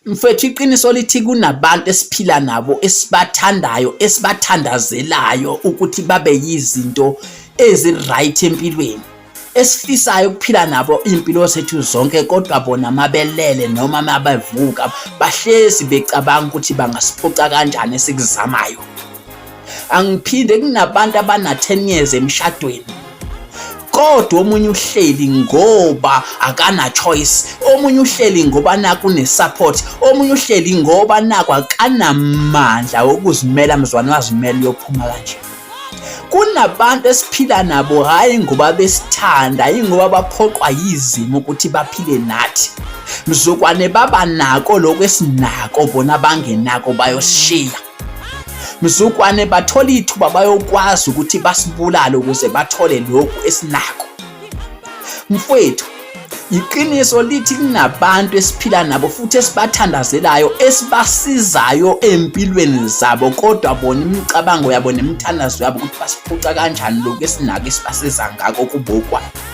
Mfethu, iqiniso lithi kunabantu esiphila nabo esibathandayo esibathandazelayo ukuthi babe yizinto ezi-right empilweni, esifisayo ukuphila nabo iy'mpilo zethu zonke, kodwa bona mabelele noma mabevuka bahlezi becabanga ukuthi bangasiphuca kanjani esikuzamayo. Angiphinde kunabantu abana-10 years emshadweni, kodwa omunye uhleli ngoba akana-choice, omunye uhleli ngoba naku une-support, omunye uhleli ngoba naku akanamandla wokuzimela mzwana wazimela uyophuma kanje. Kunabantu esiphila nabo hhayi ngoba besithanda, yingoba baphoqwa yizimo ukuthi baphile nathi. Mzukwane baba nako lokhu esinako bona bangenako bayosishiya. Mzukwane bathola ithuba bayokwazi ukuthi basibulale ukuze bathole lokhu esinako. Mfowethu, iqiniso lithi kunabantu esiphila nabo futhi esibathandazelayo esibasizayo empilweni zabo, kodwa bona imicabango yabo nemithandazo yabo ukuthi basiphuca kanjani lokhu esinako esibasiza ngako kubokwayo.